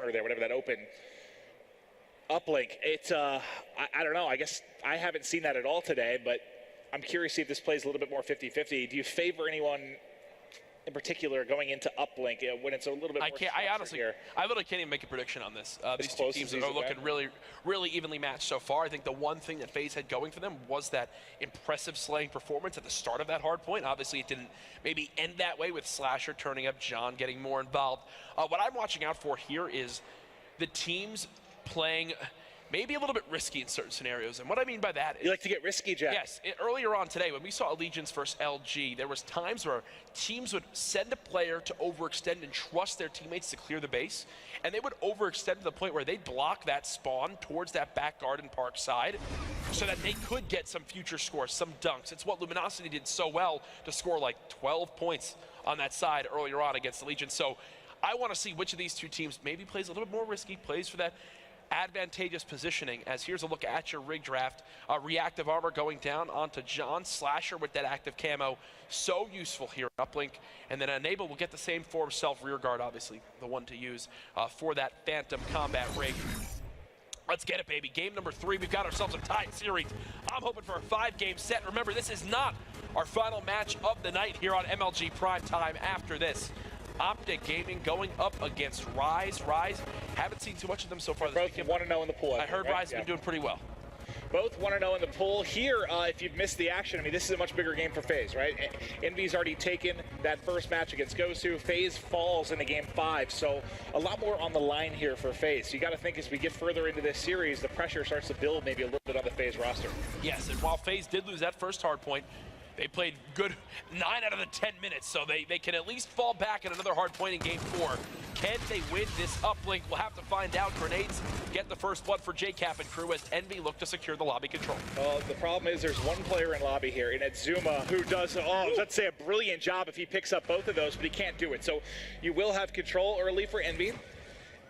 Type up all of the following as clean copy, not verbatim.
corner there, whatever that open uplink. It's, I don't know, I guess I haven't seen that at all today, but I'm curious to see if this plays a little bit more 50-50. Do you favor anyone in particular going into uplink when it's a little bit more I literally can't even make a prediction on this. These two teams are looking really evenly matched so far. I think the one thing that FaZe had going for them was that impressive slaying performance at the start of that hard point. Obviously, it didn't maybe end that way with Slasher turning up, John getting more involved. What I'm watching out for here is the teams playing maybe a little bit risky in certain scenarios. And what I mean by that is... You like to get risky, Jack? Yes. Earlier on today, when we saw Allegiance versus LG, there was times where teams would send a player to overextend and trust their teammates to clear the base, and they would overextend to the point where they'd block that spawn towards that back garden park side so that they could get some future scores, some dunks. It's what Luminosity did so well to score like 12 points on that side earlier on against Allegiance. So I want to see which of these two teams maybe plays a little bit more risky, plays for that advantageous positioning, as here's a look at your rig draft. Reactive armor going down onto John. Slasher with that active camo, so useful here in uplink. And then Enable will get the same for himself. Rear guard, obviously, the one to use for that Phantom combat rig. Let's get it, baby. Game number 3. We've got ourselves a tied series. I'm hoping for a 5-game set. Remember, this is not our final match of the night here on MLG Primetime. After this, Optic Gaming going up against Rise. Rise, haven't seen too much of them so far this weekend. Both 1-0 in the pool. I heard Rise has been doing pretty well. Both 1-0 in the pool. Here, if you've missed the action, I mean, this is a much bigger game for FaZe, right? EnVy's already taken that first match against Gosu. FaZe falls into game 5, so a lot more on the line here for FaZe. So you got to think as we get further into this series, the pressure starts to build maybe a little bit on the FaZe roster. Yes, and while FaZe did lose that first hard point, they played good 9 out of the 10 minutes, so they can at least fall back at another hard point in game 4. Can they win this uplink? We'll have to find out. Grenades get the first blood for JCap and crew as EnVy look to secure the lobby control. The problem is there's one player in lobby here, in Zuma, who does, let's say, a brilliant job if he picks up both of those, but he can't do it. So you will have control early for EnVy.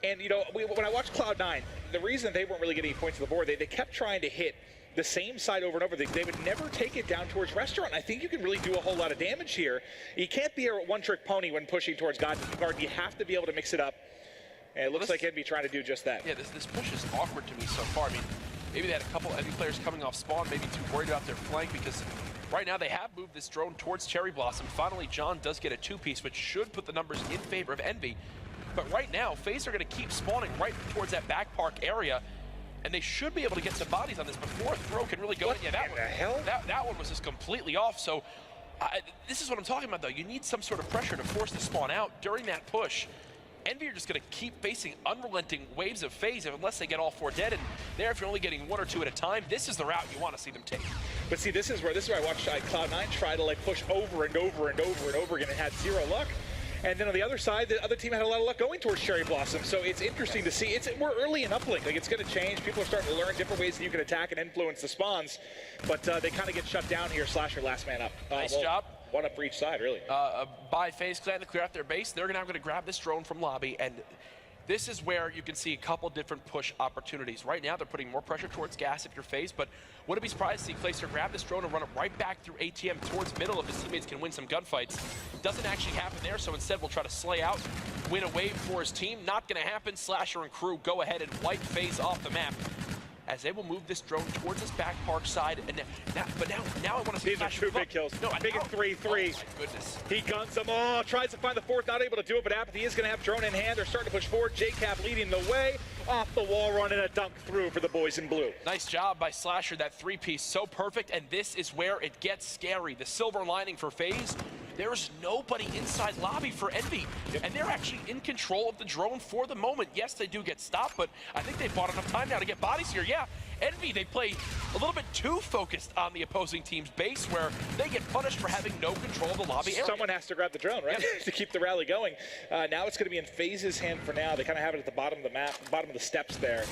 And, you know, when I watched Cloud9, the reason they weren't really getting points to the board, they kept trying to hit the same side over and over. They would never take it down towards Restaurant. I think you can really do a whole lot of damage here. You can't be a one-trick pony when pushing towards Guard. You have to be able to mix it up. And it looks like EnVy trying to do just that. Yeah, this push is awkward to me so far. I mean, maybe they had a couple EnVy players coming off spawn, maybe too worried about their flank, because right now they have moved this drone towards Cherry Blossom. Finally, John does get a 2-piece, which should put the numbers in favor of EnVy. But right now, FaZe are going to keep spawning right towards that back park area, and they should be able to get some bodies on this before a throw can really go in. Yeah, that one was just completely off. So this is what I'm talking about, though. You need some sort of pressure to force the spawn out during that push. EnVy are just going to keep facing unrelenting waves of FaZe unless they get all 4 dead. And there, if you're only getting 1 or 2 at a time, this is the route you want to see them take. But see, this is where I watched Cloud9 try to like push over and over and over and over again and had 0 luck. And then on the other side, the other team had a lot of luck going towards Cherry Blossom. So it's interesting to see. We're early in uplink. Like, it's going to change. People are starting to learn different ways that you can attack and influence the spawns. But they kind of get shut down here. Slasher last man up. Nice job. 1 up for each side, really. By FaZe Clan to clear out their base. They're now going to grab this drone from lobby, and this is where you can see a couple different push opportunities. Right now, they're putting more pressure towards gas if you're FaZe, but wouldn't be surprised to see Placer grab this drone and run it right back through ATM towards middle if his teammates can win some gunfights. Doesn't actually happen there, so instead we'll try to slay out, win a wave for his team. Not going to happen. Slasher and crew go ahead and wipe FaZe off the map, as they will move this drone towards this back park side. And now I want to see these are 2 big kills. No, big 3-3. Oh my goodness. He guns them. Tries to find the 4th, not able to do it, but Apathy is going to have drone in hand. They're starting to push forward. JCap leading the way. Off the wall run and a dunk through for the boys in blue. Nice job by Slasher, that 3-piece, so perfect, and this is where it gets scary. The silver lining for FaZe, there's nobody inside lobby for EnVy, and they're actually in control of the drone for the moment. Yes, they do get stopped, but I think they've bought enough time now to get bodies here. Yeah, EnVy, they play a little bit too focused on the opposing team's base, where they get punished for having no control of the lobby area. Someone has to grab the drone, right? To keep the rally going. Now it's going to be in FaZe's hand for now. They kind of have it at the bottom of the map, bottom of the steps there.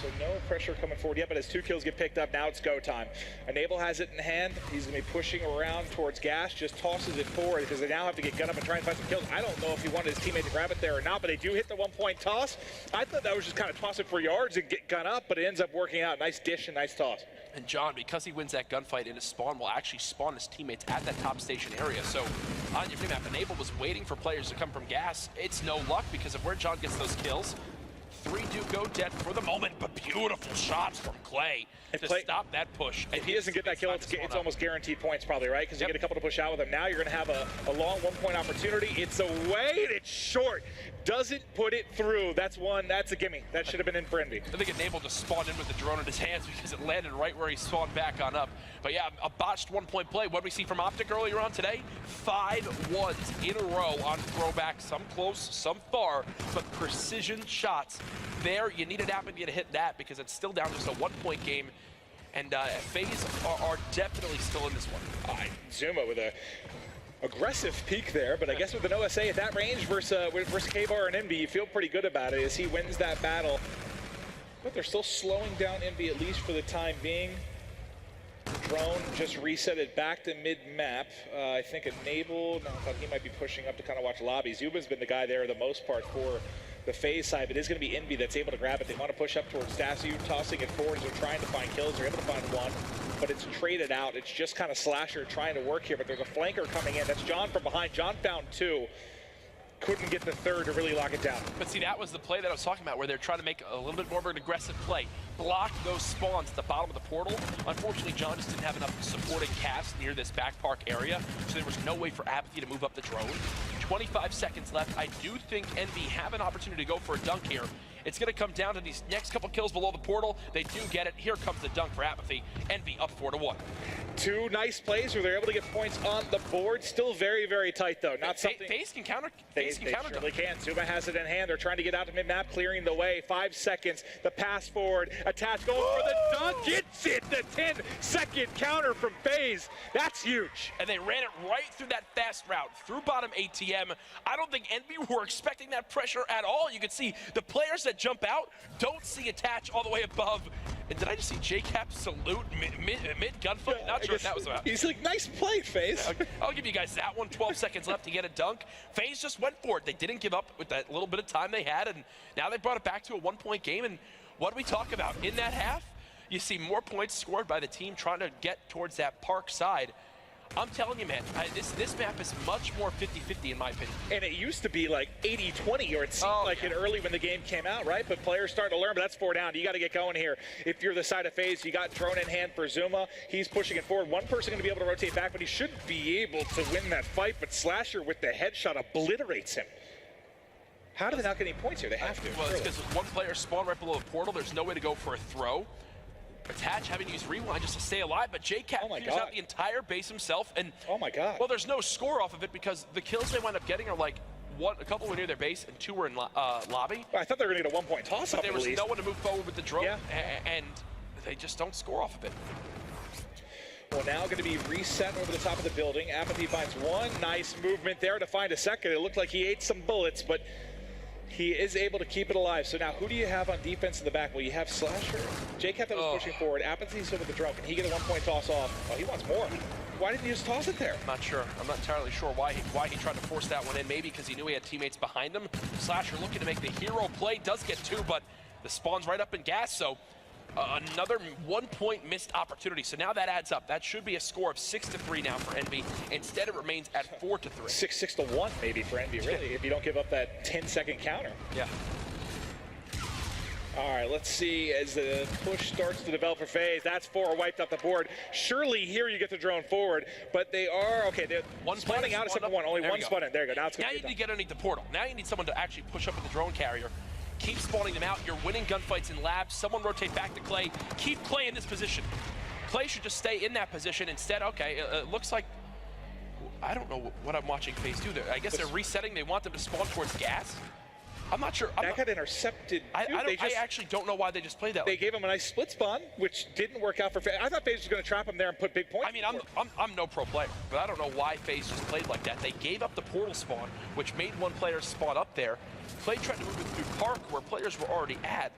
So no pressure coming forward yet, but as 2 kills get picked up, now it's go time. Enable has it in hand. He's going to be pushing around towards Gas, just tosses it forward because they now have to get gun up and try and find some kills. I don't know if he wanted his teammate to grab it there or not, but they do hit the 1-point toss. I thought that was just kind of toss it for yards and get gun up, but it ends up working out. Nice dish and nice toss. And John, because he wins that gunfight in his spawn, will actually spawn his teammates at that top station area. So on your map, Enable was waiting for players to come from Gas. It's no luck because of where John gets those kills. 3 do go dead for the moment, but beautiful shots from Clay to stop that push. If he doesn't get that kill, it's almost guaranteed points probably, right? Because you get a couple to push out with him. Now you're going to have a long 1-point opportunity. It's away and it's short. Doesn't put it through. That's a gimme. That should have been in for EnVy. I think Enable just spawned in with the drone in his hands because it landed right where he spawned back on up. But yeah, a botched 1-point play. What did we see from Optic earlier on today? 5 ones in a row on throwback. Some close, some far, but precision shots. There, you needed Apathy to hit that because it's still down just a 1-point game. And FaZe are definitely still in this one. Zuma with a aggressive peek there, but I guess with an OSA at that range versus K-Bar and EnVy, you feel pretty good about it as he wins that battle. But they're still slowing down EnVy, at least for the time being. Drone just reset it back to mid-map. I think Enable, no, I thought he might be pushing up to kind of watch lobby. Zuba's been the guy there the most part for the FaZe side, but it is going to be EnVy that's able to grab it. They want to push up towards Dasu, tossing it forward as they're trying to find kills. They're able to find one, but it's traded out. It's just kind of Slasher trying to work here, but there's a flanker coming in. That's John from behind. John found 2. Couldn't get the 3rd to really lock it down. But see, that was the play that I was talking about where they're trying to make a little bit more of an aggressive play. Block those spawns at the bottom of the portal. Unfortunately, John just didn't have enough supporting cast near this back park area, so there was no way for Apathy to move up the drone. 25 seconds left. I do think EnVy have an opportunity to go for a dunk here. It's going to come down to these next couple kills below the portal. They do get it. Here comes the dunk for Apathy. EnVy up 4-1. 2 nice plays where they're able to get points on the board. Still very, very tight, though. Not something... FaZe can counter. FaZe can counter. They surely can. Zuma has it in hand. They're trying to get out to mid-map, clearing the way. 5 seconds. The pass forward. Attach going for the dunk. Gets it. The 10-second counter from FaZe. That's huge. And they ran it right through that fast route, through bottom ATM. I don't think EnVy were expecting that pressure at all. You can see the players that jump out don't see attach all the way above. And did I just see JCap salute mid gunfight? Yeah, not sure what that was about. He's like, nice play, FaZe. I'll give you guys that one. 12 seconds left to get a dunk. FaZe just went for it. They didn't give up with that little bit of time they had, and now they brought it back to a 1-point game. And what do we talk about? In that half, you see more points scored by the team trying to get towards that park side. I'm telling you, man, this map is much more 50-50 in my opinion. And it used to be like 80-20, or it seemed it early when the game came out, right? But players starting to learn, but that's 4 down. You got to get going here. If you're the side of FaZe, you got drone in hand for Zuma. He's pushing it forward. One person going to be able to rotate back, but he should be able to win that fight. But Slasher with the headshot obliterates him. How do they not get any points here? They have to. Well, it's because one player spawned right below the portal. There's no way to go for a throw. Attach having to use rewind just to stay alive, but JCap clears out the entire base himself, and well, there's no score off of it because the kills they wind up getting are like a couple were near their base and 2 were in lobby. Well, I thought they were going to get a 1-point toss-up. There was no one to move forward with the drone, and they just don't score off of it. Well, now going to be reset over the top of the building. Apathy finds one nice movement there to find a second. It looked like he ate some bullets, but he is able to keep it alive. So now, who do you have on defense in the back? Well, you have Slasher. JCap that was pushing forward. Apathy's over the drone. Can he get a 1-point toss off? Oh, he wants more. Why didn't he just toss it there? I'm not sure. I'm not entirely sure why he tried to force that one in. Maybe because he knew he had teammates behind him. Slasher looking to make the hero play. Does get 2, but the spawn's right up in gas. So another 1-point missed opportunity. So now that adds up. That should be a score of 6-3 now for EnVy. Instead, it remains at 4-3. 6-1 maybe for EnVy, really, if you don't give up that 10-second counter. Yeah. All right, let's see as the push starts to develop for FaZe. That's 4 wiped off the board. Surely here you get the drone forward, but they are, okay, they're spawning out of 7-1. Only one spawn in. There you go. Now you need to get underneath the portal. Now you need someone to actually push up with the drone carrier. Keep spawning them out. You're winning gunfights in labs. Someone rotate back to Clay. Keep Clay in this position. Clay should just stay in that position. Instead, okay, it looks like, I don't know what I'm watching FaZe do there. I guess they're resetting. They want them to spawn towards gas. I'm not sure. That got intercepted. I actually don't know why they just played that. They gave him a nice split spawn, which didn't work out for FaZe. I thought FaZe was going to trap him there and put big points. I mean, I'm no pro player, but I don't know why FaZe just played like that. They gave up the portal spawn, which made one player spawn up there. Clay tried to move it through park where players were already at.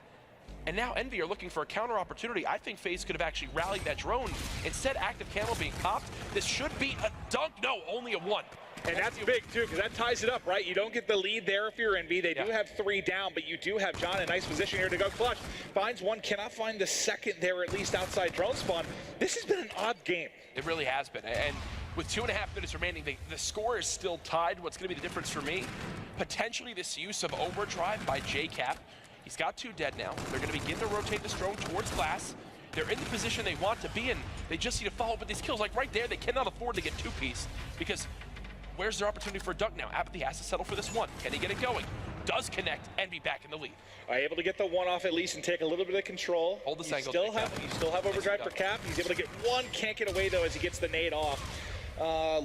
And now EnVy are looking for a counter opportunity. I think FaZe could have actually rallied that drone. Instead, active camo being popped. This should be a dunk. No, only a 1. And that's big, too, because that ties it up, right? You don't get the lead there if you're EnVy. They do have 3 down, but you do have John in a nice position here to go clutch. Finds one, cannot find the second there, at least outside drone spawn. This has been an odd game. It really has been. And with 2.5 minutes remaining, the score is still tied. What's going to be the difference for me? Potentially this use of overdrive by JCap. He's got 2 dead now. They're going to begin to rotate this drone towards glass. They're in the position they want to be in. They just need to follow up with these kills. Like right there, they cannot afford to get 2-piece because where's their opportunity for a dunk now? Apathy has to settle for this 1. Can he get it going? Does connect. EnVy back in the lead. Able to get the 1 off at least and take a little bit of control. Hold this angle. You still have overdrive for Cap. He's able to get 1. Can't get away though as he gets the nade off.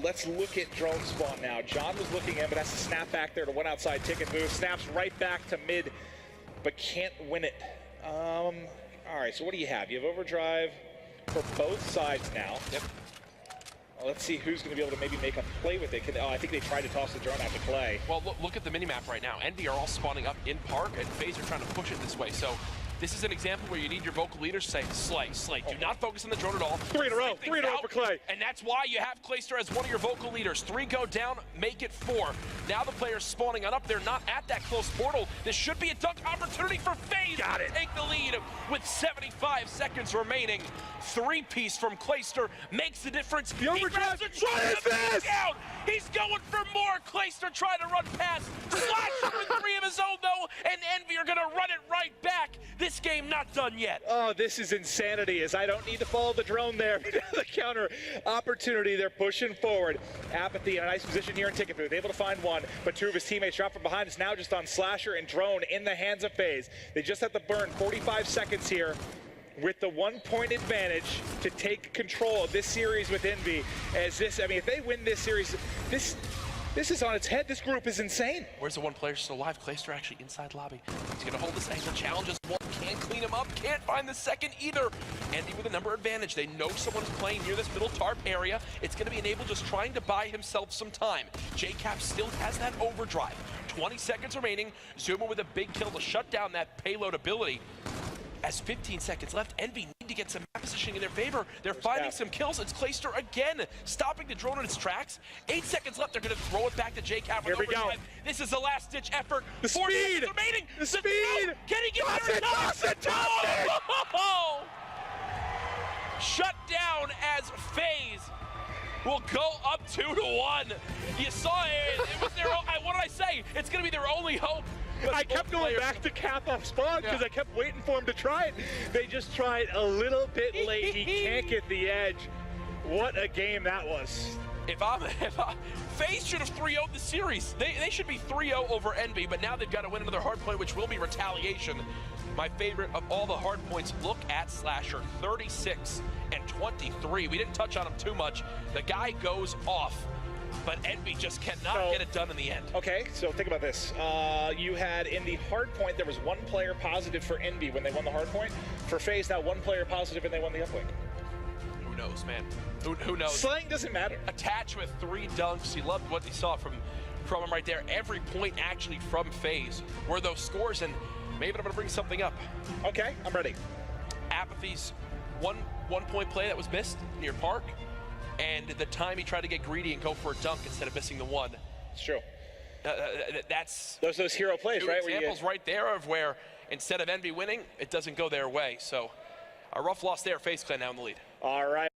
Let's look at drone spawn now. John was looking in, but has to snap back there to 1 outside ticket move. Snaps right back to mid, but can't win it. All right, so what do you have? You have overdrive for both sides now. Yep. Let's see who's going to be able to maybe make a play with it. I think they tried to toss the drone out to Clay. Well, look at the minimap right now. EnVy are all spawning up in park, and FaZe are trying to push it this way. So this is an example where you need your vocal leaders to say, Slay. Do not focus on the drone at all. 3 in a row. 3 in a row for Clay. And that's why you have Clayster as one of your vocal leaders. 3 go down, make it 4. Now the players spawning on up. They're not at that close portal. This should be a dunk opportunity for FaZe. Got it. Take the lead with 75 seconds remaining. 3-piece from Clayster makes the difference. The overdrive. What is this? Down. He's going for more. Clayster trying to run past. Slasher with 3 of his own though, and EnVy are gonna run it right back. This game not done yet. Oh, this is insanity, as I don't need to follow the drone there. The counter opportunity, they're pushing forward. Apathy in a nice position here in ticket booth, able to find 1, but 2 of his teammates drop from behind. It's now just on Slasher and Drone in the hands of FaZe. They just have to burn 45 seconds here with the 1-point advantage to take control of this series with EnVy. As this, I mean, if they win this series, this is on its head. This group is insane. Where's the 1 player still alive? Clayster actually inside lobby. He's gonna hold this angle, challenges 1, can't clean him up, can't find the second either. EnVy with a number advantage. They know someone's playing near this middle tarp area. It's gonna be Enable just trying to buy himself some time. JCap still has that overdrive. 20 seconds remaining. Zuma with a big kill to shut down that payload ability. As 15 seconds left, EnVy need to get some map positioning in their favor. They're finding some kills. It's Clayster again, stopping the drone in its tracks. 8 seconds left. They're going to throw it back to JCap. Here we go. This is the last-ditch effort. The 4 speed. seconds remaining. The speed. Can he get there? Toss it. Oh! Shut down as FaZe will go up 2-1. You saw it. It was their own, what did I say? It's going to be their only hope. I kept going back to Cap off spawn because I kept waiting for him to try it. They just tried a little bit late. He can't get the edge. What a game that was. FaZe should have 3-0'd the series. They should be 3-0 over EnVy, but now they've got to win another hard point, which will be retaliation. My favorite of all the hard points, look at Slasher, 36 and 23. We didn't touch on him too much. The guy goes off, but EnVy just cannot get it done in the end. Okay, so think about this. You had in the hard point, there was 1 player positive for EnVy when they won the hard point. For FaZe, now 1 player positive and they won the uplink. Who knows, man? Who knows? Slang doesn't matter. Attached with 3 dunks. He loved what he saw from him right there. Every point actually from FaZe were those scores, and maybe I'm going to bring something up. Okay, I'm ready. Apathy's one-point play that was missed near Park, and the time he tried to get greedy and go for a dunk instead of missing the 1. It's true. That's those hero plays, right? Examples right there of where instead of EnVy winning, it doesn't go their way. So a rough loss there. FaZe Clan now in the lead. All right.